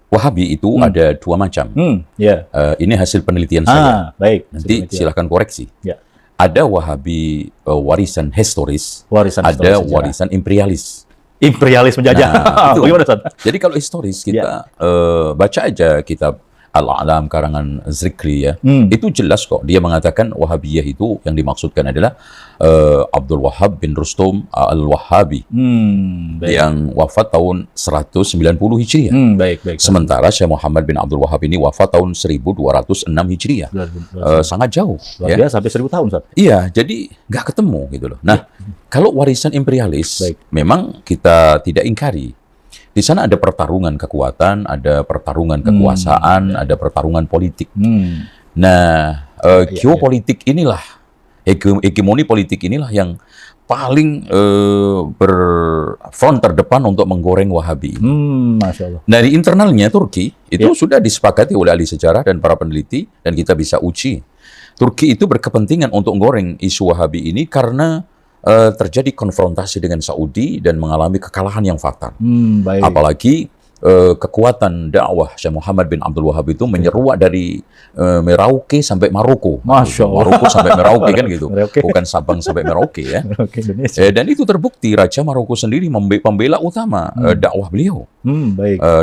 Wahabi itu ada dua macam. Ya. Ini hasil penelitian saya. Baik. Nanti silahkan koreksi. Ya. Ada Wahabi warisan historis, Warisan ada historis sejarah. warisan imperialis. Imperialis menjajah. Nah, itu. Gimana, Ustaz? Jadi kalau historis kita baca aja kitab Al-A'lam karangan Zikri ya. Itu jelas kok dia mengatakan Wahabiyah itu yang dimaksudkan adalah Abdul Wahhab bin Rustum Al-Wahhabi yang wafat tahun 190 Hijriah. Baik. Sementara Syekh Muhammad bin Abdul Wahhab ini wafat tahun 1206 Hijriah. Sangat jauh. Ya, sampai 1000 tahun, Ustaz. Iya, jadi nggak ketemu gitu loh. Nah, kalau warisan imperialis memang kita tidak ingkari. Di sana ada pertarungan kekuatan, ada pertarungan kekuasaan, ada pertarungan politik. Nah, geopolitik inilah, hegemoni politik inilah yang paling berfront terdepan untuk menggoreng Wahabi. Masya Allah. Dari internalnya Turki, itu sudah disepakati oleh ahli sejarah dan para peneliti, dan kita bisa uji. Turki itu berkepentingan untuk menggoreng isu Wahabi ini karena terjadi konfrontasi dengan Saudi dan mengalami kekalahan yang fatal. Apalagi kekuatan dakwah Syekh Muhammad bin Abdul Wahhab itu menyeruak dari Merauke sampai Maroko. Masya Allah. Maroko sampai Merauke kan gitu. Bukan Sabang sampai Merauke ya. Dan itu terbukti Raja Maroko sendiri pembela utama dakwah beliau.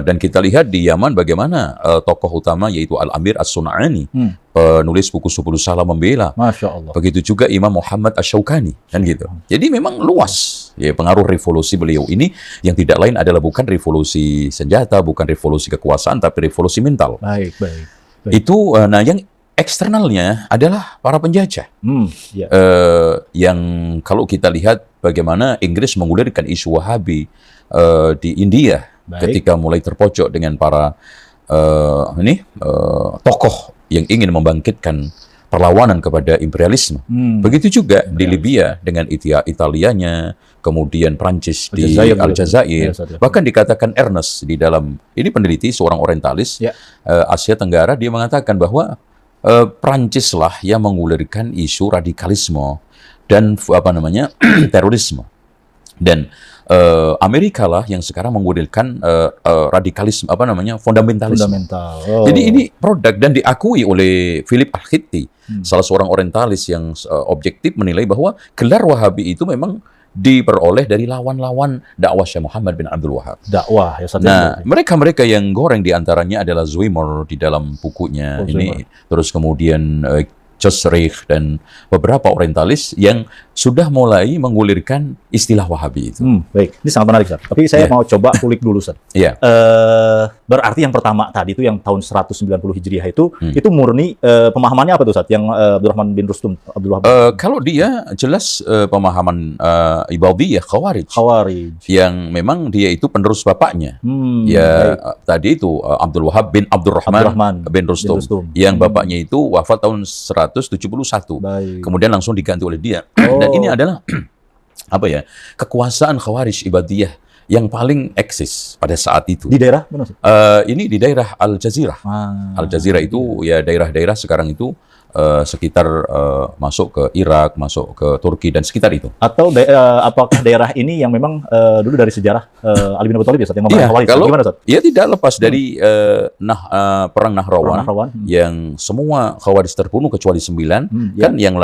Dan kita lihat di Yaman bagaimana tokoh utama yaitu Al-Amir As-Sun'ani, penulis buku Subul Salam membela. Masya Allah. Begitu juga Imam Muhammad Asy-Syaukani kan gitu. Jadi memang luas ya pengaruh revolusi beliau ini yang tidak lain adalah bukan revolusi senjata, bukan revolusi kekuasaan, tapi revolusi mental. Baik. Itu nah yang eksternalnya adalah para penjajah. Yang kalau kita lihat bagaimana Inggris menggulirkan isu Wahabi di India ketika mulai terpojok dengan para tokoh yang ingin membangkitkan perlawanan kepada imperialisme. Begitu juga di Libya dengan Italianya, kemudian Prancis di Aljazair. Bahkan dikatakan Ernest di dalam, ini peneliti seorang orientalis Asia Tenggara, dia mengatakan bahwa Prancis lah yang menggulirkan isu radikalisme dan terorisme. Dan Amerika lah yang sekarang menggulirkan radikalisme fundamentalisme. Jadi ini produk dan diakui oleh Philip Al-Khitti, salah seorang orientalis yang objektif menilai bahwa gelar Wahabi itu memang diperoleh dari lawan-lawan dakwah Syekh Muhammad bin Abdul Wahhab. Dakwah ya. Nah, mereka yang goreng diantaranya adalah Zwimmer di dalam bukunya ini, terus kemudian Chosrich dan beberapa orientalis yang sudah mulai menggulirkan istilah Wahabi itu. Baik, ini sangat menarik, Ustaz. Tapi saya mau coba kulik dulu, Ustaz. Berarti yang pertama tadi itu yang tahun 190 Hijriah itu murni pemahamannya apa tuh, Ustaz? Yang Abdurrahman bin Rustum Abdul Wahhab. Kalau dia jelas pemahaman Ibadiyah Khawarij. Yang memang dia itu penerus bapaknya. Tadi itu Abdul Wahhab bin Abdurrahman bin Rustum. Yang bapaknya itu wafat tahun 171. Kemudian langsung diganti oleh dia. Dan ini adalah kekuasaan Khawarij Ibadiyah yang paling eksis pada saat itu. Di daerah mana? Ini di daerah Al-Jazirah. Al-Jazirah itu ya daerah-daerah sekarang itu sekitar masuk ke Irak, masuk ke Turki dan sekitar itu. Atau apakah daerah ini yang memang dulu dari sejarah Ali bin Abi Thalib ya, yang memerangi Khawarij? Gimana, Ustaz? Ya tidak lepas dari perang Nahrawan yang semua Khawarij terbunuh kecuali 9 kan yang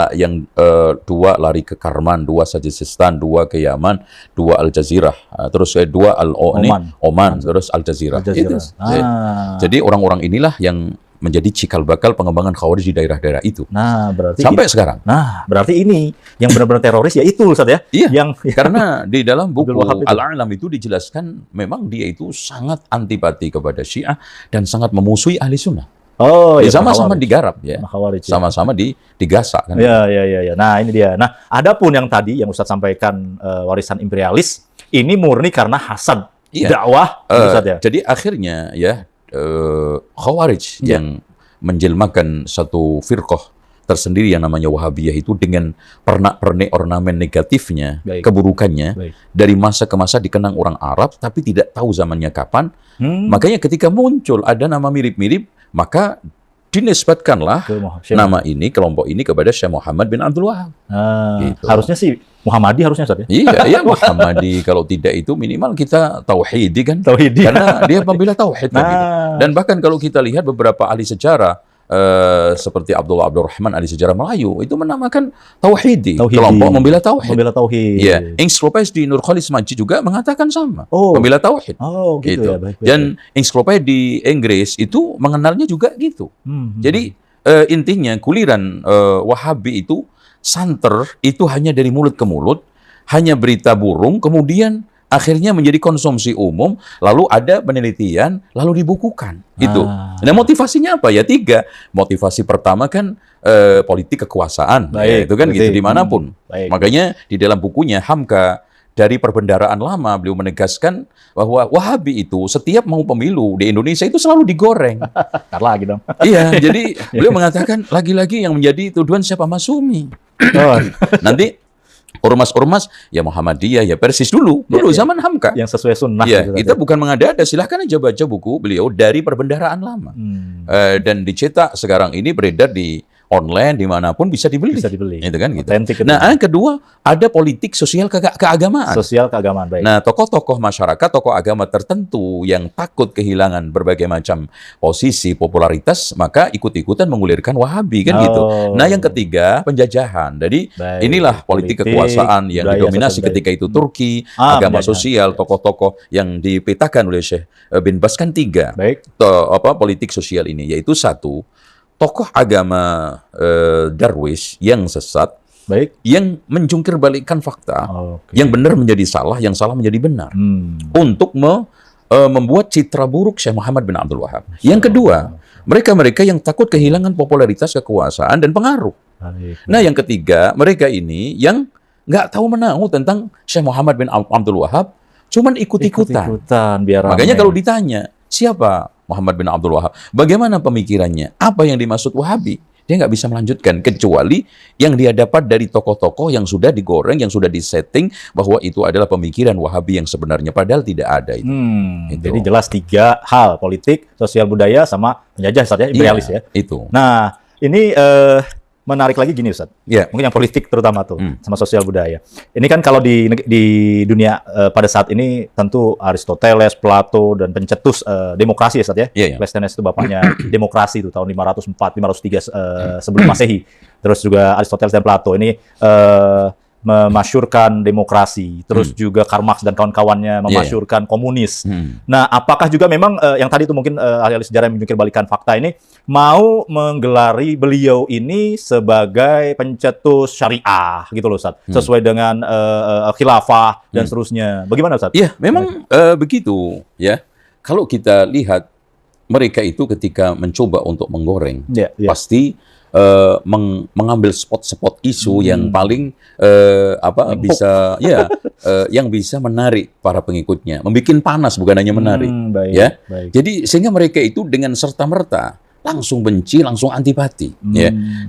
2 lari ke Karman, 2 Sajistan, 2 ke Yaman, 2 Al-Jazirah, terus 2 Oman, terus Al-Jazirah. Jadi orang-orang inilah yang menjadi cikal bakal pengembangan Khawarij di daerah-daerah itu. Berarti sampai sekarang. Berarti ini yang benar-benar teroris ya itu, Ustaz ya. Karena di dalam buku Al-A'lam itu dijelaskan memang dia itu sangat antipati kepada Syiah dan sangat memusuhi ahli sunnah. Sama-sama digarap ya. Sama-sama digasak kan. Ya. Nah, ini dia. Nah, adapun yang tadi yang Ustaz sampaikan warisan imperialis ini murni karena hasad dakwah Ustaz ya. Jadi akhirnya ya Khawarij yang menjelmakan satu firqah tersendiri yang namanya Wahabiyah itu dengan pernak-pernik ornamen negatifnya, keburukannya, dari masa ke masa dikenang orang Arab tapi tidak tahu zamannya kapan. Makanya ketika muncul ada nama mirip-mirip, maka dinisbatkanlah nama ini, kelompok ini kepada Syekh Muhammad bin Abdul Wahab. Gitu. Harusnya sih Muhammadi harusnya, Ustaz, ya? Iya, Muhammadi. Kalau tidak itu minimal kita tauhidi kan? Tauhidi. Karena dia pembela tauhid kan gitu. Dan bahkan kalau kita lihat beberapa ahli sejarah seperti Abdullah Abdurrahman, ahli sejarah Melayu, itu menamakan tauhidi. Kelompok membela tauhid. Membela tauhid. Iya. Ensiklopedia di Nurkhalis Majid juga mengatakan sama. Membela tauhid. Gitu. Ya, baik. Dan ensiklopedia di Inggris itu mengenalnya juga gitu. Jadi intinya kuliran Wahabi itu santer itu hanya dari mulut ke mulut, hanya berita burung, kemudian akhirnya menjadi konsumsi umum, lalu ada penelitian, lalu dibukukan. Itu. Nah, motivasinya apa? Ya 3. Motivasi pertama kan politik kekuasaan. Ya, itu kan gitu dimanapun. Makanya di dalam bukunya Hamka dari Perbendaraan Lama, beliau menegaskan bahwa Wahabi itu setiap mau pemilu di Indonesia itu selalu digoreng. Ntar lagi dong. Iya, jadi beliau mengatakan lagi-lagi yang menjadi tuduhan siapa Masumi. Nanti ormas-ormas ya Muhammadiyah ya persis dulu zaman Hamka yang sesuai sunnah. Ya, kita bukan mengada-ada, silahkan aja baca buku beliau dari Perbendaraan Lama. Dan dicetak sekarang ini beredar di online dimanapun bisa dibeli. Itu kan gitu. Nah, yang kedua ada politik sosial keagamaan. Sosial keagamaan, baik. Nah, tokoh-tokoh masyarakat, tokoh agama tertentu yang takut kehilangan berbagai macam posisi popularitas, maka ikut-ikutan mengulirkan Wahabi kan gitu. Nah, yang ketiga penjajahan. Jadi inilah politik kekuasaan yang didominasi ketika itu Turki, agama sosial, tokoh-tokoh yang dipetakan oleh Syekh bin Baz kan 3. Politik sosial ini yaitu 1. Tokoh agama Darwis yang sesat, yang menjungkir balikkan fakta, yang benar menjadi salah, yang salah menjadi benar, untuk membuat citra buruk Syekh Muhammad bin Abdul Wahab. Yang kedua, mereka-mereka yang takut kehilangan popularitas, kekuasaan, dan pengaruh. Nah, yang ketiga, mereka ini yang nggak tahu menahu tentang Syekh Muhammad bin Abdul Wahab, cuman ikut-ikutan. Makanya kalau ditanya, siapa Muhammad bin Abdul Wahab? Bagaimana pemikirannya? Apa yang dimaksud Wahabi? Dia nggak bisa melanjutkan, kecuali yang dia dapat dari tokoh-tokoh yang sudah digoreng, yang sudah disetting, bahwa itu adalah pemikiran Wahabi yang sebenarnya, padahal tidak ada itu. Jadi jelas 3 hal, politik, sosial budaya, sama penjajah, Ustaz, ya, imperialis ya. Itu. Nah, ini menarik lagi gini, Ustaz. Mungkin yang politik terutama tuh, sama sosial budaya. Ini kan kalau di dunia pada saat ini tentu Aristoteles, Plato, dan pencetus demokrasi ya, Ustaz, ya. Cleisthenes itu bapaknya demokrasi itu tahun 504, 503 sebelum Masehi. Terus juga Aristoteles dan Plato ini memasyurkan demokrasi, terus juga Karl Marx dan kawan-kawannya memasyurkan komunis. Nah, apakah juga memang yang tadi itu mungkin ahli sejarah yang menjungkir balikan fakta ini mau menggelari beliau ini sebagai pencetus syariah gitu loh, Ustaz, sesuai dengan khilafah dan seterusnya. Bagaimana, Ustaz? Iya, memang begitu ya. Kalau kita lihat mereka itu ketika mencoba untuk menggoreng, pasti mengambil spot-spot isu yang paling bisa yang bisa menarik para pengikutnya, membuat panas bukan hanya menarik, Jadi sehingga mereka itu dengan serta-merta langsung benci, langsung antipati.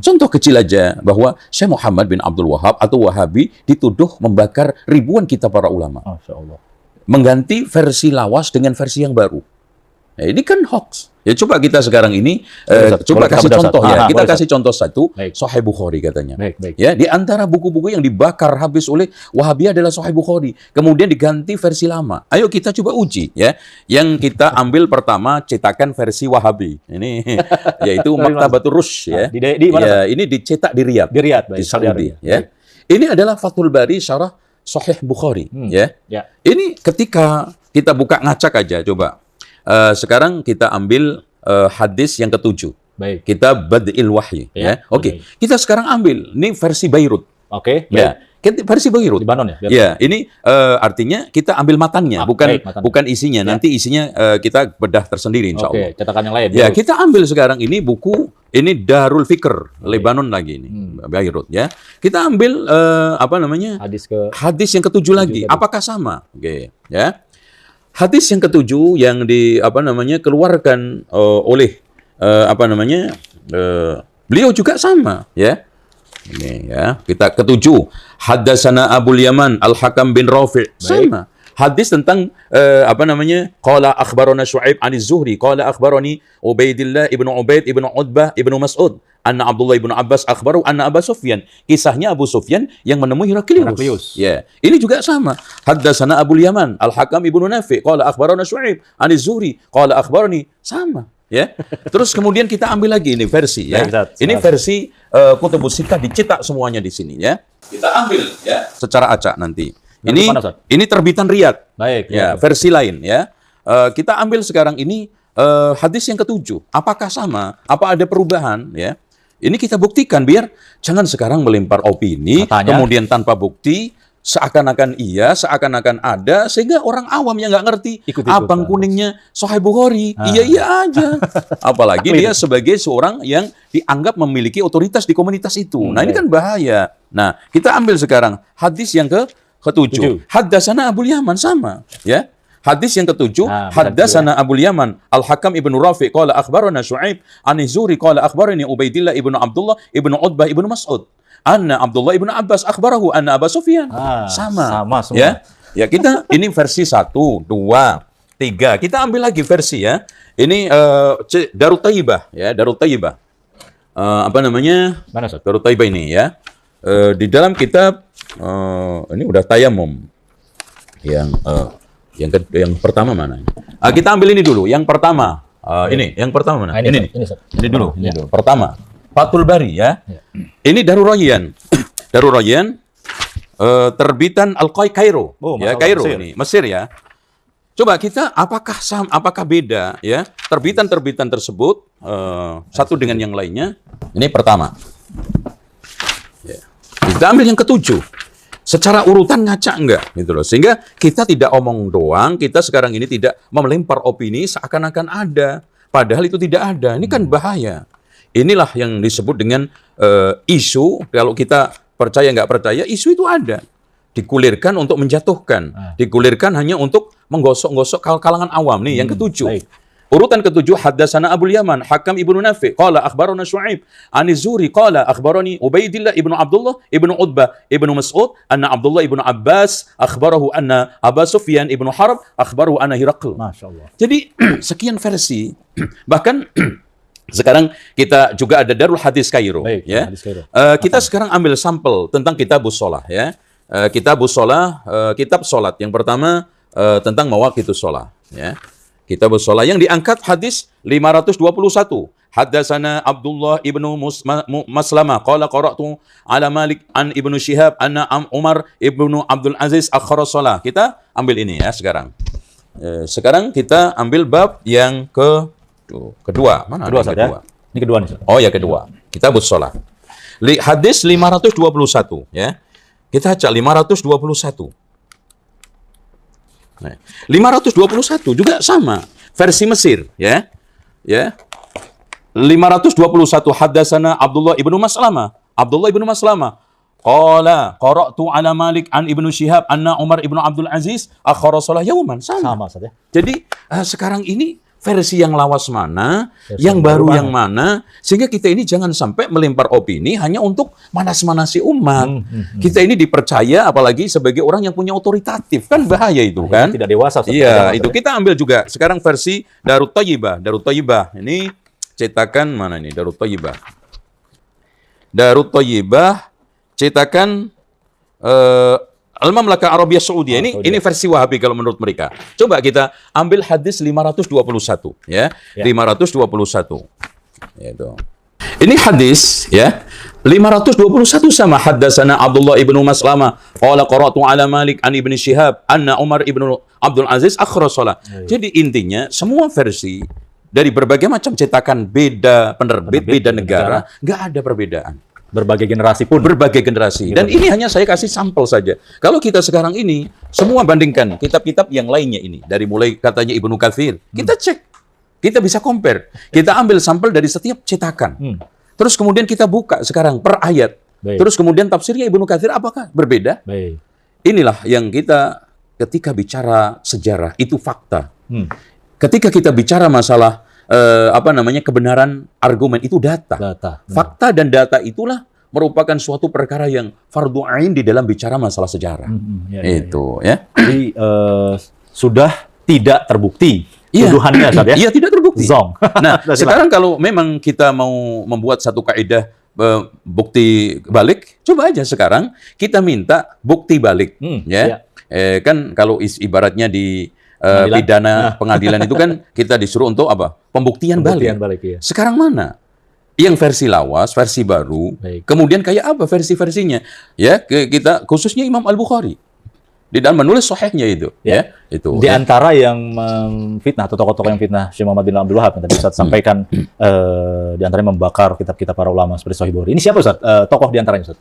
Contoh kecil aja bahwa Syekh Muhammad bin Abdul Wahab atau Wahabi dituduh membakar ribuan kitab para ulama, mengganti versi lawas dengan versi yang baru. Nah, ini kan hoax. Ya coba kita sekarang ini coba kasih contoh ya. Kita kasih contoh satu, Sahih Bukhari katanya. Ya, di antara buku-buku yang dibakar habis oleh Wahabi adalah Sahih Bukhari. Kemudian diganti versi lama. Ayo kita coba uji ya. Yang kita ambil pertama cetakan versi Wahabi. Ini yaitu Maktabatur Rush ya. Di mana? Ya, ini dicetak di Riyadh. Di Saudi ya. Ini adalah Fathul Bari syarah Sahih Bukhari ya. Ini ketika kita buka ngacak aja coba. Sekarang kita ambil hadis yang ke-7. Kita Bad'il Wahyi. Kita sekarang ambil ini versi Beirut. Versi Beirut. Libanon ya? Ya, ini artinya kita ambil matanya, bukan isinya. Nanti isinya kita bedah tersendiri insya Allah. Cetakan yang lain. Ya, kita ambil sekarang ini buku ini Darul Fikr, Lebanon lagi ini, Beirut ya. Kita ambil hadis yang ke-7 lagi. Apakah sama? Ya. Hadis yang ke-7 yang keluarkan oleh beliau juga sama ya. Ini ya, kita ke-7. Haddatsana Abul Yaman Al-Hakam bin Rafi'. Sama. Hadis tentang qala akhbarana Syu'aib 'ani Zuhri, qala akhbarani Ubaidillah ibnu Ubaid ibnu Utbah ibnu Mas'ud, anna Abdullah ibnu Abbas akhbaru anna Abu Sufyan. Kisahnya Abu Sufyan yang menemui Heraklius. Ya, ini juga sama. Haddatsana Abul Yaman Al-Hakam ibnu Nafi, qala akhbarana Syu'aib 'ani Zuhri, qala akhbarani, sama. Ya. Terus kemudian kita ambil lagi ini versi ya. Ini versi Kutubus Sittah dicetak semuanya di sini ya. Kita ambil ya secara acak nanti. Ini terbitan Riyadh. Baik. Ya, versi lain ya. Kita ambil sekarang ini hadis yang ke-7. Apakah sama? Apa ada perubahan ya? Ini kita buktikan biar jangan sekarang melempar opini kemudian tanpa bukti, seakan-akan iya, seakan-akan ada, sehingga orang awam yang nggak ngerti abang kuningnya Sahih Bukhari, iya aja. Apalagi dia sebagai seorang yang dianggap memiliki otoritas di komunitas itu. Nah ini kan bahaya. Nah kita ambil sekarang hadis yang ke-7. Haddatsana Abul Yaman, sama ya. Hadis yang ke-7, haddatsana Abul Yaman Al-Hakam ibnu Rafi qala akhbarana Syu'aib 'ani Zuhri qala akhbarani Ubaidillah ibnu Abdullah ibnu Utbah ibnu Mas'ud anna Abdullah ibnu Abbas akhbarahu anna Abu Sufyan. Sama semua. Ya kita ini versi 1, 2, 3. Kita ambil lagi versi ya. Ini Darut Thayyibah ya, Darut Thayyibah. Mana Ustaz? Darut Thayyibah ini ya. Di dalam kitab ini udah tayamum. Yang pertama mana? Kita ambil ini dulu. Yang pertama. Yang pertama mana? Ini dulu. Pertama. Fathul Bari ya. Ini Darur Rayyan. Darur Rayyan terbitan Al-Kairo. Ya, Kairo ini, Mesir ya. Coba kita apakah beda ya? Terbitan-terbitan tersebut satu dengan yang lainnya. Ini pertama. Ya. Kita ambil yang ke-7. Secara urutan ngaca enggak gitu loh. Sehingga kita tidak omong doang, kita sekarang ini tidak melempar opini seakan-akan ada, padahal itu tidak ada. Ini kan bahaya. Inilah yang disebut dengan isu. Kalau kita percaya nggak percaya, isu itu ada. Dikulirkan untuk menjatuhkan. Dikulirkan hanya untuk menggosok-gosok kalangan awam. Nih, yang ke-7. Urutan ke-7, haddatsana Abul Yaman, Hakam ibnu Nafi, qala akhbarana Syu'aib, 'ani Zuhri, qala akhbarani Ubaidillah ibnu Abdullah ibnu Utbah ibnu Mas'ud, anna Abdullah ibnu Abbas akhbarahu anna Abu Sufyan ibnu Harb akhbarahu anna Herakl. Masyaallah. Jadi sekian versi. Bahkan sekarang kita juga ada Darul Hadis Kairo. Ya. Kita sekarang ambil sampel tentang Kitabus Shalah ya. Kitabus Shalah, kitab salat. Yang pertama tentang mawaqitus shalah ya. Kitabus Shalah yang diangkat hadis 521. Haddatsana Abdullah ibnu Maslamah qala qara'tu ala Malik an ibnu Syihab anna Umar ibnu Abdul Aziz akhara shalah. Kita ambil ini ya sekarang. Sekarang kita ambil bab yang kedua. Mana kedua, kedua? Ini kedua nih. Oh ya kedua. Kitabus Shalah. Hadis 521 ya. Kita baca 521. Nah, 521 juga sama versi Mesir ya. Ya. 521 haddatsana Abdullah ibnu Maslamah. Abdullah ibnu Maslamah qala qara'tu ala Malik an ibnu Syihab anna Umar ibnu Abdul Aziz akhara shalah yauman. Sama saja. Jadi sekarang ini versi yang lawas mana, yang baru yang mana, sehingga kita ini jangan sampai melempar opini hanya untuk manas-manasi umat. Kita ini dipercaya apalagi sebagai orang yang punya otoritatif, kan bahaya itu kan? Tidak dewasa. Iya, itu kita ambil juga sekarang versi Darut Thayyibah. Darut Thayyibah ini cetakan mana ini? Darut Thayyibah. Darut Thayyibah cetakan Al-Mamlakah Arabiyah Saudiyah ini versi Wahabi kalau menurut mereka. Coba kita ambil hadis 521 ya. 521. Itu. Ini hadis ya. 521 sama haddatsana Abdullah ibnu Maslamah qala qara'tu ala Malik an ibnu Syihab anna Umar ibnu Abdul Aziz akhara shalah. Jadi intinya semua versi dari berbagai macam cetakan beda penerbit, beda negara, nggak ada perbedaan. Berbagai generasi pun. Berbagai generasi. Dan ini hanya saya kasih sampel saja. Kalau kita sekarang ini, semua bandingkan kitab-kitab yang lainnya ini. Dari mulai katanya Ibnu Katsir. Kita cek. Kita bisa compare. Kita ambil sampel dari setiap cetakan. Terus kemudian kita buka sekarang per ayat. Terus kemudian tafsirnya Ibnu Katsir apakah berbeda? Inilah yang kita ketika bicara sejarah, itu fakta. Ketika kita bicara masalah kebenaran argumen itu data. Fakta dan data itulah merupakan suatu perkara yang fardhu ain di dalam bicara masalah sejarah. Ya. Jadi sudah tidak terbukti tuduhannya, Ustaz, ya? Iya, tidak terbukti. Zong. Nah, sekarang kalau memang kita mau membuat satu kaidah bukti balik, coba aja sekarang kita minta bukti balik, ya. Kan kalau ibaratnya di pidana pengadilan itu kan kita disuruh untuk apa? Pembuktian balik. Ya. Sekarang mana? Yang versi lawas, versi baru, kemudian kayak apa versi-versinya? Ya, kita khususnya Imam Al-Bukhari di dalam menulis sahihnya itu, ya. Itu. Di antara yang memfitnah atau tokoh-tokoh yang fitnah Syekh Muhammad bin Abdul Wahab yang tadi Ustaz sampaikan, di antaranya membakar kitab-kitab para ulama seperti Sahih Bukhari. Ini siapa, Ustaz? Tokoh di antaranya, Ustaz?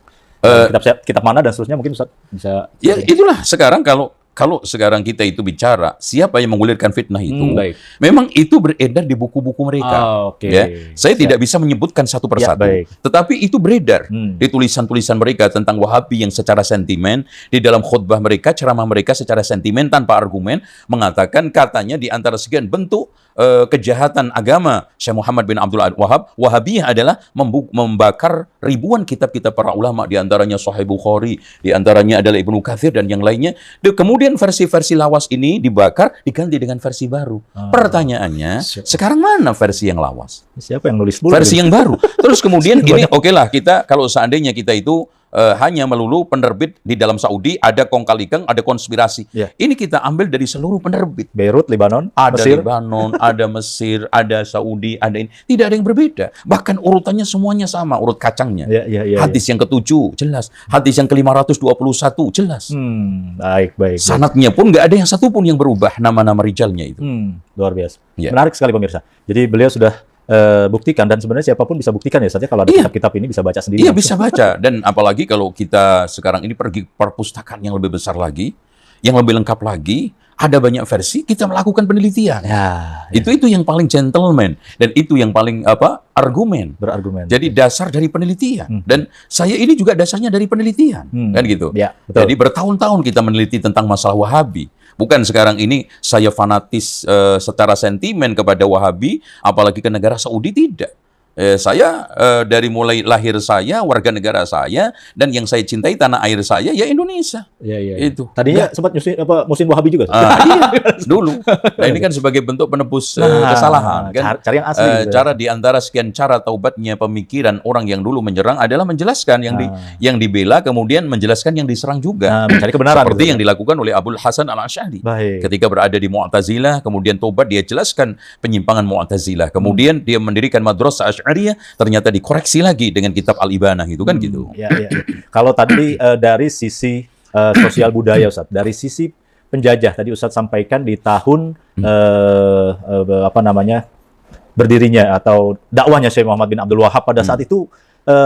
Kitab mana dan seterusnya mungkin Ustaz bisa. Ya, itulah sekarang kalau sekarang kita itu bicara siapa yang menggulirkan fitnah itu, memang itu beredar di buku-buku mereka. Ya, saya tidak bisa menyebutkan satu persatu, tetapi itu beredar di tulisan-tulisan mereka tentang Wahabi yang secara sentimen di dalam khutbah mereka, ceramah mereka secara sentimen tanpa argumen mengatakan katanya di antara sekian bentuk kejahatan agama Syekh Muhammad bin Abdul Wahab, Wahabiyah adalah membakar ribuan kitab-kitab para ulama, di antaranya Sahih Bukhari, di antaranya adalah Ibnu Katsir dan yang lainnya. Kemudian versi-versi lawas ini dibakar, diganti dengan versi baru. Pertanyaannya, sekarang mana versi yang lawas? Siapa yang nulis versi yang baru? Terus kemudian ini okelah kita kalau seandainya kita itu hanya melulu penerbit di dalam Saudi, ada kong kali keng, ada konspirasi. Ini kita ambil dari seluruh penerbit. Beirut, Lebanon, ada Mesir. Lebanon, ada Mesir, ada Saudi, ada ini. Tidak ada yang berbeda. Bahkan urutannya semuanya sama, urut kacangnya. Hadis yang ke-7 jelas, hadis yang ke-521 jelas. Baik. Sanadnya pun nggak ada yang satu pun yang berubah, nama-nama rijalnya itu. Luar biasa. Menarik sekali pemirsa. Jadi beliau sudah buktikan, dan sebenarnya siapapun bisa buktikan ya saja kalau ada kitab-kitab ini bisa baca sendiri. Iya, bisa baca. Dan apalagi kalau kita sekarang ini pergi perpustakaan yang lebih besar lagi, yang lebih lengkap lagi, ada banyak versi, kita melakukan penelitian. Itu yang paling gentleman, dan itu yang paling berargumen. Jadi dasar dari penelitian. Dan saya ini juga dasarnya dari penelitian, kan gitu. Betul. Jadi bertahun-tahun kita meneliti tentang masalah Wahabi. Bukan sekarang ini saya fanatis secara sentimen kepada Wahabi, apalagi ke negara Saudi, tidak. Saya dari mulai lahir saya, warga negara saya, dan yang saya cintai tanah air saya, ya Indonesia. Itu. Tadinya sempat musim Wahabi juga? Iya, dulu. Nah, ini kan sebagai bentuk penebus kesalahan. Kan? Cari yang asli. Cara di antara sekian cara taubatnya pemikiran orang yang dulu menyerang adalah menjelaskan yang dibela, kemudian menjelaskan yang diserang juga. Mencari kebenaran. Seperti yang dilakukan oleh Abul Hasan Al-Asy'ari. Ketika berada di Mu'tazilah, kemudian taubat, dia jelaskan penyimpangan Mu'tazilah. Kemudian dia mendirikan madrasah Asy'ariyah, ternyata dikoreksi lagi dengan kitab Al-Ibanah itu kan gitu. Kalau tadi dari sisi sosial budaya, Ustaz, dari sisi penjajah tadi Ustaz sampaikan di tahun berdirinya atau dakwahnya Syekh Muhammad bin Abdul Wahab pada saat itu,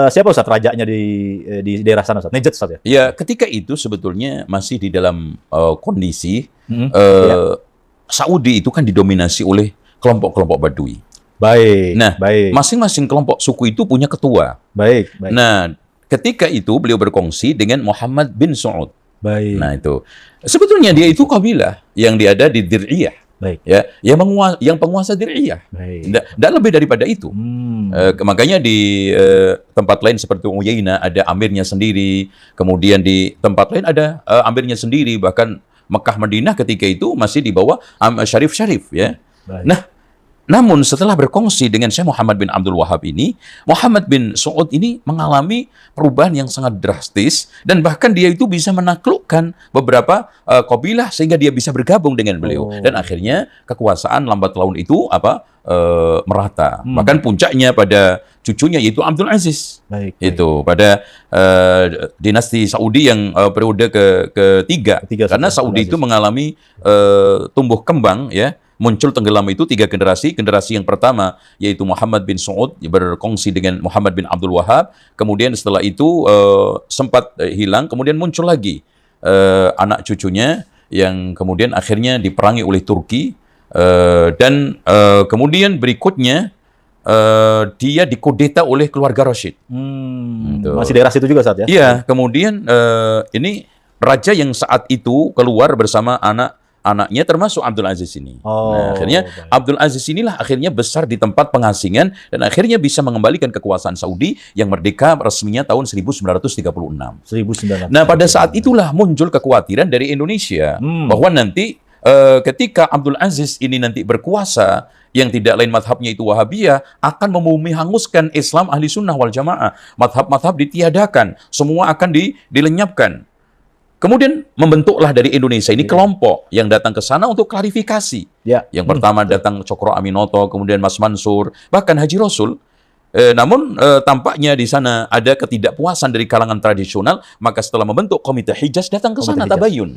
siapa Ustaz rajanya di daerah sana, Ustaz? Najd, Ustaz, ya? Ya, ketika itu sebetulnya masih di dalam kondisi Saudi itu kan didominasi oleh kelompok-kelompok Badui. Masing-masing kelompok suku itu punya ketua. Nah, ketika itu beliau berkongsi dengan Muhammad bin Saud. Nah, itu sebetulnya dia itu kabilah yang dia ada di Dir'iyah. Ya, yang penguasa Dir'iyah. Dan lebih daripada itu. Makanya di tempat lain seperti Uyainah ada amirnya sendiri, kemudian di tempat lain ada amirnya sendiri, bahkan Mekah Madinah ketika itu masih di bawah syarif-syarif, ya. Namun setelah berkongsi dengan Syekh Muhammad bin Abdul Wahab ini, Muhammad bin Saud ini mengalami perubahan yang sangat drastis, dan bahkan dia itu bisa menaklukkan beberapa kabilah sehingga dia bisa bergabung dengan beliau. Dan akhirnya kekuasaan lambat laun itu merata. Bahkan puncaknya pada cucunya yaitu Abdul Aziz. Itu pada dinasti Saudi yang periode ketiga. Karena Saudi itu mengalami tumbuh kembang, ya. Muncul tenggelam itu 3 generasi. Generasi yang pertama yaitu Muhammad bin Saud berkongsi dengan Muhammad bin Abdul Wahab. Kemudian setelah itu sempat hilang. Kemudian muncul lagi anak cucunya yang kemudian akhirnya diperangi oleh Turki. Dan kemudian berikutnya dia dikudeta oleh keluarga Rashid. Masih daerah situ juga, Ustaz, ya? Iya. Kemudian ini raja yang saat itu keluar bersama anak anaknya termasuk Abdul Aziz ini. Nah, akhirnya Abdul Aziz inilah akhirnya besar di tempat pengasingan dan akhirnya bisa mengembalikan kekuasaan Saudi yang merdeka resminya tahun 1936. Nah, pada saat itulah muncul kekhawatiran dari Indonesia bahwa nanti ketika Abdul Aziz ini nanti berkuasa, yang tidak lain madhabnya itu Wahabiyah, akan membumi hanguskan Islam ahli sunnah wal jamaah. Madhab-madhab ditiadakan, semua akan dilenyapkan. Kemudian membentuklah dari Indonesia ini kelompok yang datang ke sana untuk klarifikasi. Yang pertama datang Cokro Aminoto, kemudian Mas Mansur, bahkan Haji Rasul. Namun tampaknya di sana ada ketidakpuasan dari kalangan tradisional, maka setelah membentuk Komite Hijaz datang ke sana tabayun.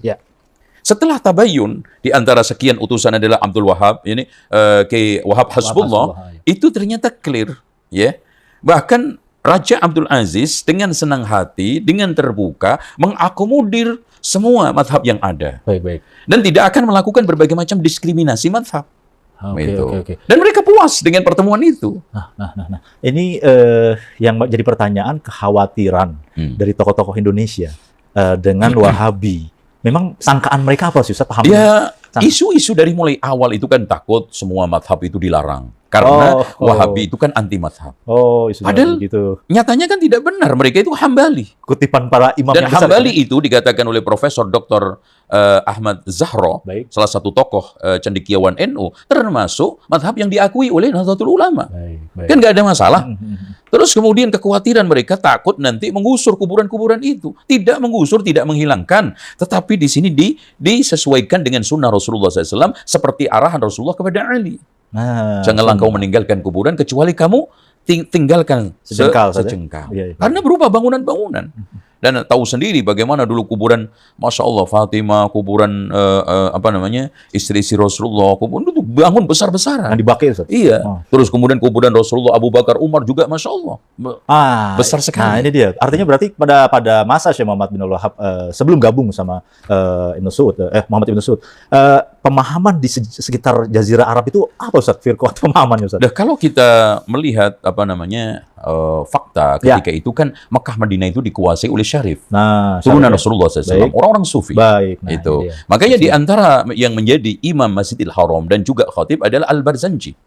Setelah tabayun, di antara sekian utusan adalah Abdul Wahab, ini Ki Wahab Hasbullah, itu ternyata clear, ya. Bahkan Raja Abdul Aziz dengan senang hati, dengan terbuka, mengakomodir semua madhab yang ada. Dan tidak akan melakukan berbagai macam diskriminasi madhab. Dan mereka puas dengan pertemuan itu. Nah. Ini yang jadi pertanyaan, kekhawatiran dari tokoh-tokoh Indonesia dengan Wahabi. Memang sangkaan mereka apa sih, Ustaz? Ya, isu-isu dari mulai awal itu kan takut semua madhab itu dilarang. Karena Wahabi itu kan anti madhab. Padahal gitu. Nyatanya kan tidak benar. Mereka itu Hambali. Kutipan para imam dan Hambali itu dikatakan oleh Profesor Dr. Ahmad Zahro, salah satu tokoh cendekiawan NU, termasuk madhab yang diakui oleh Nahdlatul Ulama. Kan nggak ada masalah. Terus kemudian kekhawatiran mereka takut nanti menggusur kuburan-kuburan itu. Tidak menggusur, tidak menghilangkan. Tetapi di sini disesuaikan dengan sunnah Rasulullah SAW seperti arahan Rasulullah kepada Ali. Janganlah kau meninggalkan kuburan kecuali kamu tinggalkan sejengkal. Karena berupa bangunan-bangunan. Dan tahu sendiri bagaimana dulu kuburan, Masya Allah, Fatimah, kuburan istri-istri Rasulullah, kuburan itu bangun besar-besaran. Yang dibakar, Ustaz? Iya. Terus kemudian kuburan Rasulullah, Abu Bakar, Umar juga, Masya Allah, besar sekali. Nah, ini dia. Artinya berarti pada masa Syekh Muhammad bin Abdul Wahab sebelum gabung sama Muhammad Ibn Saud, pemahaman di sekitar Jazirah Arab itu apa, Ustaz? Firqah pemahamannya, Ustaz? Kalau kita melihat fakta ketika itu kan Mekah Madinah itu dikuasai oleh Syarif, turunan Rasulullah SAW, orang-orang Sufi. Itu. Makanya di antara yang menjadi imam Masjidil Haram dan juga khatib adalah Al-Barzanji.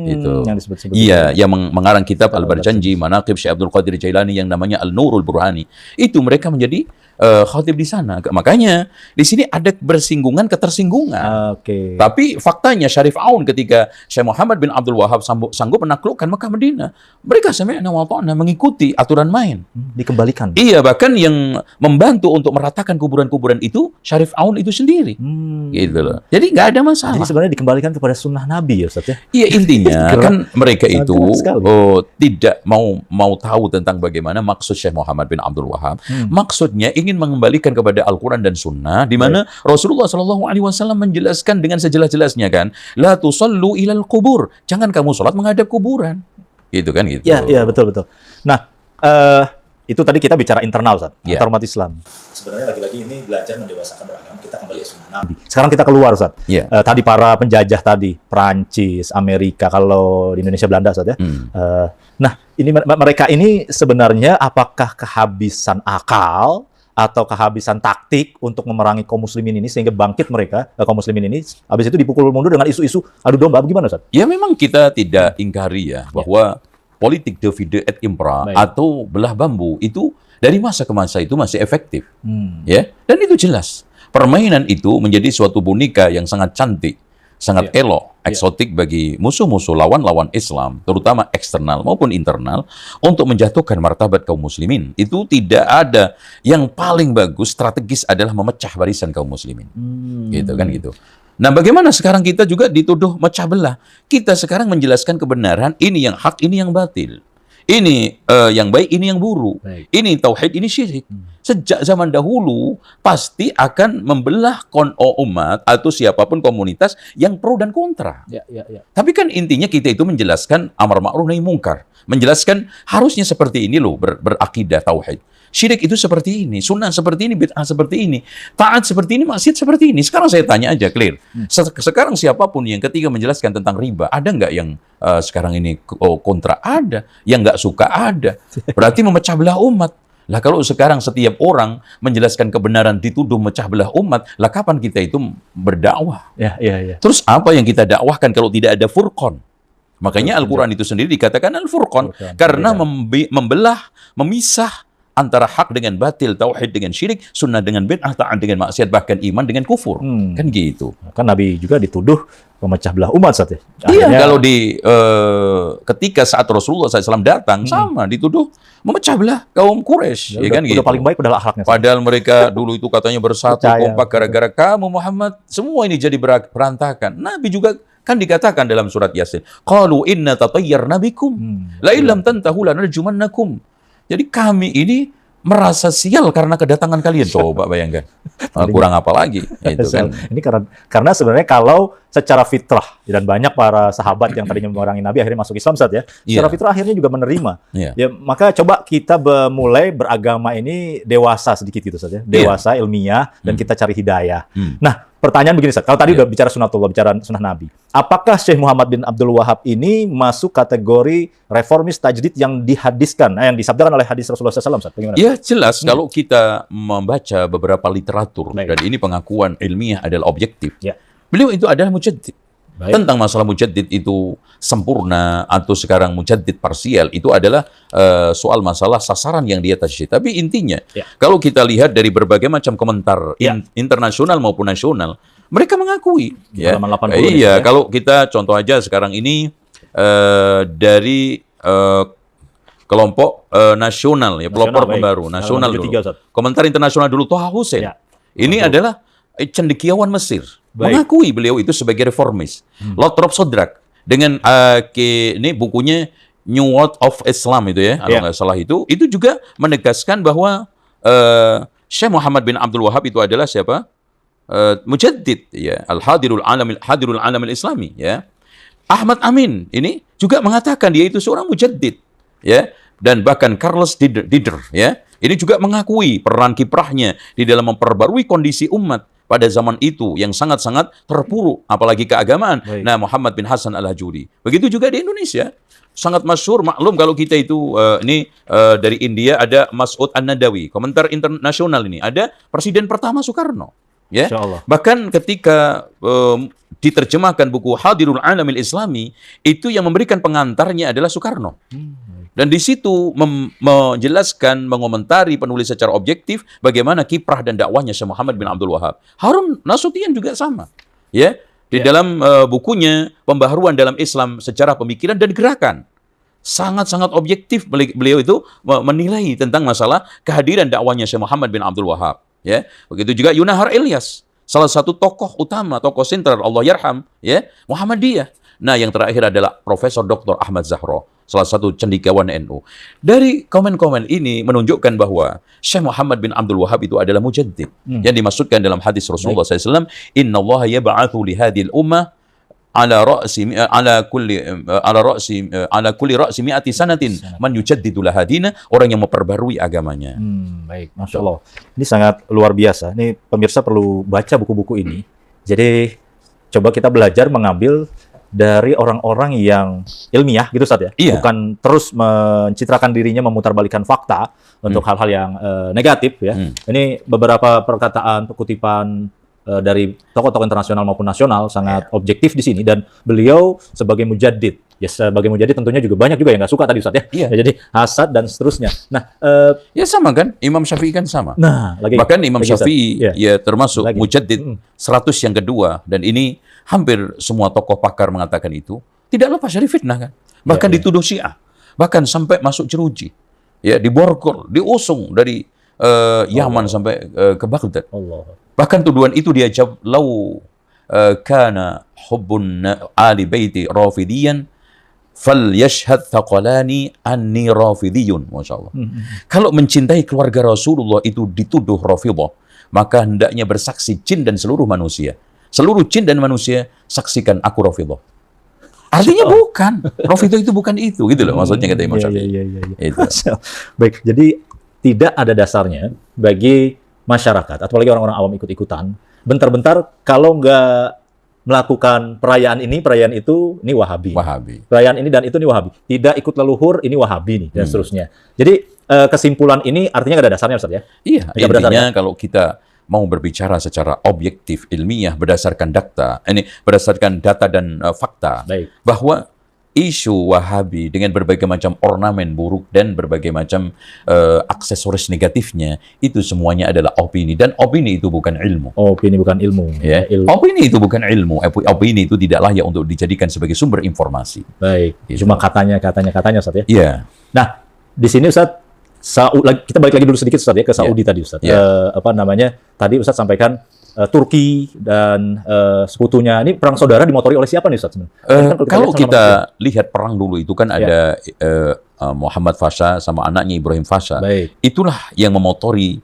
Itu. Yang disebut-sebut. Iya, yang mengarang kitab Al-Barzanji, Manaqib Syekh Abdul Qadir Jailani yang namanya Al-Nurul Burhani. Itu mereka menjadi khatib di sana. Makanya di sini ada bersinggungan ketersinggungan. Tapi faktanya Syarif Aun ketika Syekh Muhammad bin Abdul Wahab sanggup menaklukkan Mekah Madinah, mereka sami'na wa ta'na, mengikuti aturan main. Dikembalikan. Iya, bahkan yang membantu untuk meratakan kuburan-kuburan itu Syarif Aun itu sendiri. Gitu loh. Jadi nggak ada masalah. Jadi sebenarnya dikembalikan kepada sunnah Nabi, ya, Ustaz, ya? Iya, intinya kan mereka itu tidak mau tahu tentang bagaimana maksud Syekh Muhammad bin Abdul Wahab. Maksudnya ingin mengembalikan kepada Al-Quran dan Sunnah, di mana Rasulullah SAW menjelaskan dengan sejelas-jelasnya kan, la tusallu ilal kubur, jangan kamu sholat menghadap kuburan, gitu kan gitu. Iya, betul. Nah, itu tadi kita bicara internal, Ustaz, antar umat Islam. Sebenarnya lagi-lagi ini belajar mendewasakan beragama, kita kembali ke sunnah Nabi. Sekarang kita keluar, Ustaz. Tadi para penjajah tadi, Prancis, Amerika, kalau di Indonesia Belanda, Ustaz, ya. Nah, ini mereka ini sebenarnya apakah kehabisan akal atau kehabisan taktik untuk memerangi kaum muslimin ini sehingga bangkit mereka, kaum muslimin ini, habis itu dipukul mundur dengan isu-isu adu domba? Bagaimana, Ustaz? Ya, memang kita tidak ingkari ya bahwa politik divide et impera atau belah bambu itu dari masa ke masa itu masih efektif. Ya, dan itu jelas. Permainan itu menjadi suatu boneka yang sangat cantik, sangat elok, eksotik bagi musuh-musuh lawan-lawan Islam, terutama eksternal maupun internal, untuk menjatuhkan martabat kaum muslimin. Itu tidak ada. Yang paling bagus strategis adalah memecah barisan kaum muslimin. Gitu kan gitu. Nah, bagaimana sekarang kita juga dituduh mecah belah? Kita sekarang menjelaskan kebenaran, ini yang hak, ini yang batil. Ini yang baik, ini yang buruk. Ini tauhid, ini syirik. Sejak zaman dahulu pasti akan membelah umat atau siapapun komunitas yang pro dan kontra. Tapi kan intinya kita itu menjelaskan amar ma'ruf nahi mungkar. Menjelaskan harusnya seperti ini loh berakidah tauhid. Syirik itu seperti ini, sunnah seperti ini, bid'ah seperti ini, taat seperti ini, maksiat seperti ini. Sekarang saya tanya aja, clear. Sekarang siapapun yang ketika menjelaskan tentang riba, ada nggak yang sekarang ini kontra? Ada. Yang nggak suka ada. Berarti memecah belah umat. Lah kalau sekarang setiap orang menjelaskan kebenaran dituduh mecah belah umat, lah kapan kita itu berdakwah? Ya. Terus apa yang kita dakwahkan kalau tidak ada furqan? Makanya Al-Quran itu sendiri dikatakan Al-Furqan, karena membelah, memisah antara hak dengan batil, tauhid dengan syirik, sunnah dengan bid'ah, taat dengan maksiat, bahkan iman dengan kufur. Kan gitu. Kan Nabi juga dituduh memecah belah umat saat ya. Iya, kalau ketika saat Rasulullah SAW datang, sama dituduh memecah belah kaum Quraisy, ya kan gitu. Paling baik padahal akhlaknya. Padahal mereka dulu itu katanya bersatu, kompak, gara-gara kamu Muhammad, semua ini jadi berantakan. Nabi juga kan dikatakan dalam surat Yasin, qalu inna tatayyarna bikum la illam tantahu lanarjumannakum. Jadi kami ini merasa sial karena kedatangan kalian. Coba bayangkan. Kurang apa lagi? Itu kan. Ini karena sebenarnya kalau secara fitrah, dan banyak para sahabat yang tadinya memerangi Nabi akhirnya masuk Islam saat ya. Secara fitrah akhirnya juga menerima. Ya, maka coba kita mulai beragama ini dewasa sedikit gitu saja. Dewasa, ilmiah, dan kita cari hidayah. Nah, pertanyaan begini, Ustaz. Kalau tadi udah bicara sunatullah, bicara sunnah Nabi. Apakah Syekh Muhammad bin Abdul Wahab ini masuk kategori reformis tajdid yang dihadiskan, yang disabdakan oleh hadis Rasulullah SAW, Ustaz? Bagaimana? Ya, jelas. Kalau kita membaca beberapa literatur, dan ini pengakuan ilmiah adalah objektif. Beliau itu adalah mujaddid. Tentang masalah mujaddid itu sempurna atau sekarang mujaddid parsial, itu adalah soal masalah sasaran yang dia tajdid. Tapi intinya, kalau kita lihat dari berbagai macam komentar internasional maupun nasional, mereka mengakui. Iya, kalau kita contoh aja sekarang ini dari kelompok nasional, ya pelopor pembaru nasional dulu. Komentar internasional dulu, Toha Hussein. Ini adalah cendekiawan Mesir. Mengakui beliau itu sebagai reformis. Lothrop Sodrak dengan ini bukunya New World of Islam itu ya, kalau nggak salah itu juga menegaskan bahwa Syekh Muhammad bin Abdul Wahab itu adalah siapa? Mujaddid, ya, hadirul alamil islami, ya. Ahmad Amin ini juga mengatakan dia itu seorang mujaddid, ya, dan bahkan Carlos Dider, ya, ini juga mengakui peran kiprahnya di dalam memperbarui kondisi umat pada zaman itu yang sangat-sangat terpuruk, apalagi keagamaan. Nah, Muhammad bin Hasan Al-Hajuri. Begitu juga di Indonesia. Sangat masyhur, maklum kalau kita itu dari India ada Mas'ud An-Nadawi, komentar internasional ini. Ada Presiden pertama Soekarno. Ya. Bahkan ketika diterjemahkan buku Hadirul Alamil Islami, itu yang memberikan pengantarnya adalah Soekarno. Dan di situ menjelaskan, mengomentari, penulis secara objektif bagaimana kiprah dan dakwahnya Syekh Muhammad bin Abdul Wahab. Harun Nasution juga sama. Ya, di dalam bukunya Pembaharuan dalam Islam secara pemikiran dan gerakan. Sangat-sangat objektif beliau itu menilai tentang masalah kehadiran dakwahnya Syekh Muhammad bin Abdul Wahab. Ya, begitu juga Yunahar Ilyas, salah satu tokoh utama, tokoh sentral Allah yarham, ya, Muhammadiyah. Nah, yang terakhir adalah Profesor Dr. Ahmad Zahro, salah satu cendekiawan NU. Dari komen-komen ini menunjukkan bahwa Syekh Muhammad bin Abdul Wahab itu adalah mujaddid. Yang dimaksudkan dalam hadis Rasulullah SAW, Inna Allah yab'athu li hadhil ummah ala kulli ra'si mi'ati sanatin man yujaddidu laha dina, orang yang memperbarui agamanya. Baik, Masya Allah. Ini sangat luar biasa. Ini pemirsa perlu baca buku-buku ini. Jadi coba kita belajar mengambil dari orang-orang yang ilmiah gitu Ustaz ya. Bukan terus mencitrakan dirinya, memutarbalikkan fakta untuk hal-hal yang negatif ya. Ini beberapa perkataan, kutipan dari tokoh-tokoh internasional maupun nasional sangat objektif di sini, dan beliau sebagai mujaddid. Ya, sebagai mujaddid tentunya juga banyak juga yang nggak suka tadi Ustaz ya. Jadi hasad dan seterusnya. Nah, ya sama kan, Imam Syafi'i kan sama. Nah, bahkan Imam Syafi'i ya termasuk mujaddid 100 yang kedua, dan ini hampir semua tokoh pakar mengatakan itu tidak lepas dari fitnah kan. Bahkan dituduh Syiah, bahkan sampai masuk jeruji. Ya, diborgol, diusung dari Yaman sampai ke Baghdad. Bahkan tuduhan itu dia jawab, lau kana hubbun ali baiti rafidiyan fal yashhad thaqalani anni rafidiyun. Masyaallah. Kalau mencintai keluarga Rasulullah itu dituduh Rafidah, maka hendaknya bersaksi jin dan seluruh manusia. Seluruh jin dan manusia saksikan aku Rafidah. Artinya bukan. Rafidah itu bukan itu, gitu loh maksudnya kata Imam Syafi'i. Baik, jadi tidak ada dasarnya bagi masyarakat, apalagi orang-orang awam ikut-ikutan, bentar-bentar kalau nggak melakukan perayaan itu Wahabi. Wahabi. Perayaan ini dan itu Wahabi. Tidak ikut leluhur, ini Wahabi nih, dan seterusnya. Jadi kesimpulan ini artinya nggak ada dasarnya, Ustaz ya? Iya, intinya kalau kita mau berbicara secara objektif, ilmiah, berdasarkan data dan fakta, bahwa isu Wahabi dengan berbagai macam ornamen buruk dan berbagai macam aksesoris negatifnya, itu semuanya adalah opini, dan opini itu bukan ilmu. Opini bukan ilmu. Ya. Opini itu bukan ilmu. Opini itu tidak layak untuk dijadikan sebagai sumber informasi. Baik. Gitu. Cuma katanya Ustaz ya. Iya. Nah, di sini Ustaz, kita balik lagi dulu sedikit Ustaz ya ke Saudi tadi Ustaz. Tadi Ustaz sampaikan Turki dan sekutunya ini perang saudara dimotori oleh siapa nih Ustaz? Kalau kita lihat perang dulu itu kan ada Muhammad Fasha sama anaknya Ibrahim Fasha. Itulah yang memotori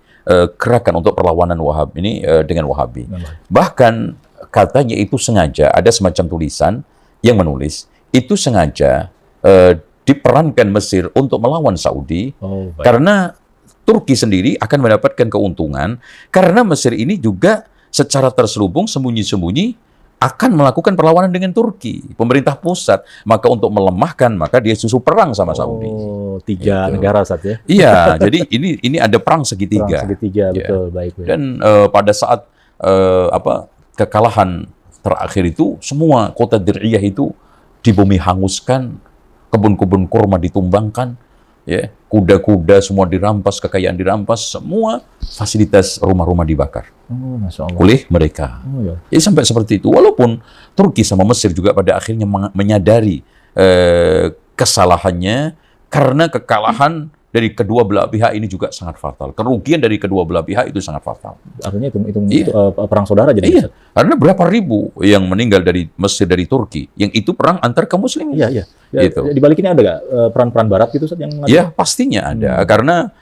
gerakan untuk perlawanan Wahhab ini dengan Wahabi. Bahkan katanya itu sengaja, ada semacam tulisan yang menulis itu sengaja diperankan Mesir untuk melawan Saudi karena Turki sendiri akan mendapatkan keuntungan karena Mesir ini juga secara terselubung, sembunyi-sembunyi akan melakukan perlawanan dengan Turki, pemerintah pusat. Maka untuk melemahkan, maka dia susu perang sama Saudi. Tiga negara saja. Iya, jadi ini ada perang segitiga. Perang segitiga, betul, baik. Dan pada saat kekalahan terakhir itu, semua kota Dir'iyah itu dibumi hanguskan, kebun-kebun kurma ditumbangkan, ya, kuda-kuda semua dirampas, kekayaan dirampas, semua fasilitas rumah-rumah dibakar oleh mereka. Ya, sampai seperti itu. Walaupun Turki sama Mesir juga pada akhirnya menyadari kesalahannya, karena kekalahan dari kedua belah pihak ini juga sangat fatal. Kerugian dari kedua belah pihak itu sangat fatal. Artinya itu perang saudara jadi. Iya. Karena berapa ribu yang meninggal dari Mesir, dari Turki, yang itu perang antar kaum muslimin. Iya. Gitu. Di balik ini ada nggak peran-peran Barat gitu Ustaz, yang ya pastinya ada. Karena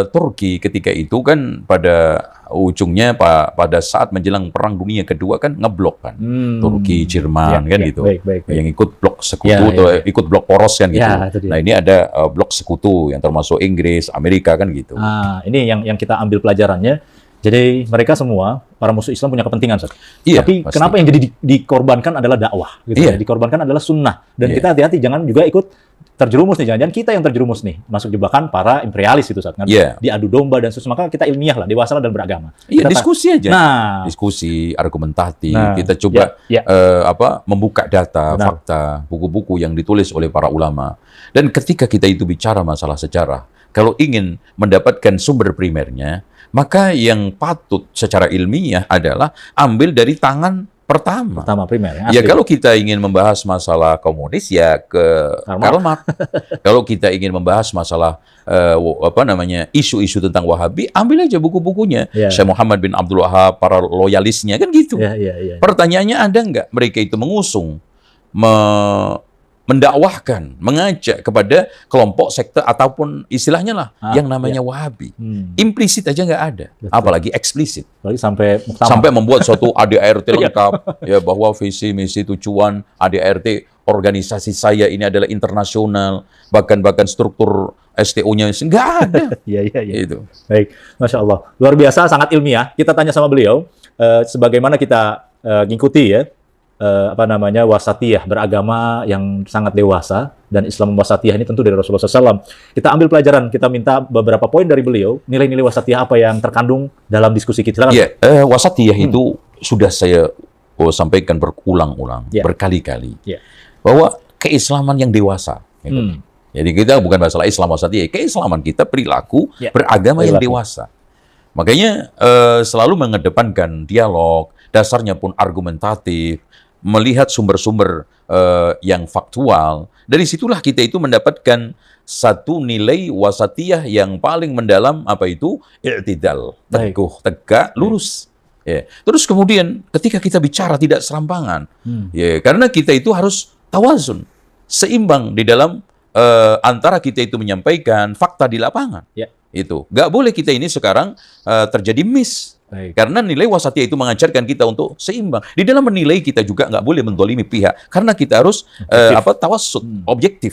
Turki ketika itu kan pada ujungnya pada saat menjelang Perang Dunia Kedua kan ngeblok kan Turki, Jerman kan gitu. Baik. Yang ikut blok sekutu atau ikut blok poros kan gitu. Nah ini ada blok sekutu yang termasuk Inggris, Amerika kan gitu. Ini yang kita ambil pelajarannya. Jadi mereka semua para musuh Islam punya kepentingan, Ustaz. Tapi pasti. Kenapa yang jadi dikorbankan adalah dakwah, gitu ya? Dikorbankan adalah sunnah. Dan kita hati-hati jangan juga ikut terjerumus nih, jangan-jangan kita yang terjerumus nih, masuk jebakan para imperialis itu, Ustaz. Diadu domba dan seterusnya. Maka kita ilmiah lah, dewasa dan beragama. Diskusi aja. Diskusi, argumentatif. Kita coba membuka data, fakta, buku-buku yang ditulis oleh para ulama. Dan ketika kita itu bicara masalah sejarah, kalau ingin mendapatkan sumber primernya, maka yang patut secara ilmiah adalah ambil dari tangan pertama primer. Ya kalau kita ingin membahas masalah komunis ya ke Karl Marx. Kalau kita ingin membahas masalah isu-isu tentang Wahabi, ambil aja buku-bukunya. Syekh Muhammad bin Abdul Wahab, para loyalisnya kan gitu. Pertanyaannya ada nggak mereka itu mengusung, mendakwahkan, mengajak kepada kelompok sekte ataupun istilahnya lah yang namanya Wahabi. Implisit aja nggak ada, apalagi eksplisit. Apalagi sampai membuat suatu ADART lengkap ya, bahwa visi misi tujuan ADART organisasi saya ini adalah internasional, bahkan struktur STO-nya nggak ada. Itu. Baik, Masya Allah, luar biasa, sangat ilmiah. Kita tanya sama beliau, sebagaimana kita ngikuti ya. Wasatiyah, beragama yang sangat dewasa, dan Islam wasatiyah ini tentu dari Rasulullah SAW. Kita ambil pelajaran, kita minta beberapa poin dari beliau, nilai-nilai wasatiyah apa yang terkandung dalam diskusi kita. Wasatiyah itu sudah saya sampaikan berulang-ulang, berkali-kali, bahwa keislaman yang dewasa. Gitu. Jadi kita bukan masalah Islam wasatiyah, keislaman kita perilaku beragama yang dewasa. Makanya selalu mengedepankan dialog, dasarnya pun argumentatif, melihat sumber-sumber yang faktual. Dari situlah kita itu mendapatkan satu nilai wasatiyah yang paling mendalam, apa itu? I'tidal, teguh, tegak, lurus. Terus kemudian ketika kita bicara tidak serampangan, karena kita itu harus tawazun, seimbang di dalam antara kita itu menyampaikan fakta di lapangan. Itu nggak boleh kita ini sekarang terjadi miss. Karena nilai wasatiyah itu mengajarkan kita untuk seimbang. Di dalam menilai kita juga nggak boleh mendolimi pihak, karena kita harus tawassut, objektif.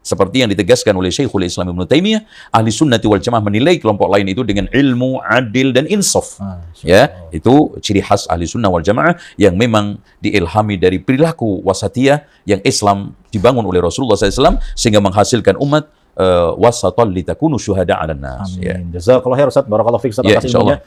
Seperti yang ditegaskan oleh Syekhul Islam Ibnu Taimiyah, ahli sunnati wal jamaah menilai kelompok lain itu dengan ilmu, adil, dan insaf. Ya, itu ciri khas ahli sunnah wal jamaah yang memang diilhami dari perilaku wasatiyah yang Islam dibangun oleh Rasulullah SAW sehingga menghasilkan umat wasatan litakunu syuhada 'alan nas. Amin. Jazakallahu khair Ustaz, barakallahu fiik Ustaz atas ilmunya.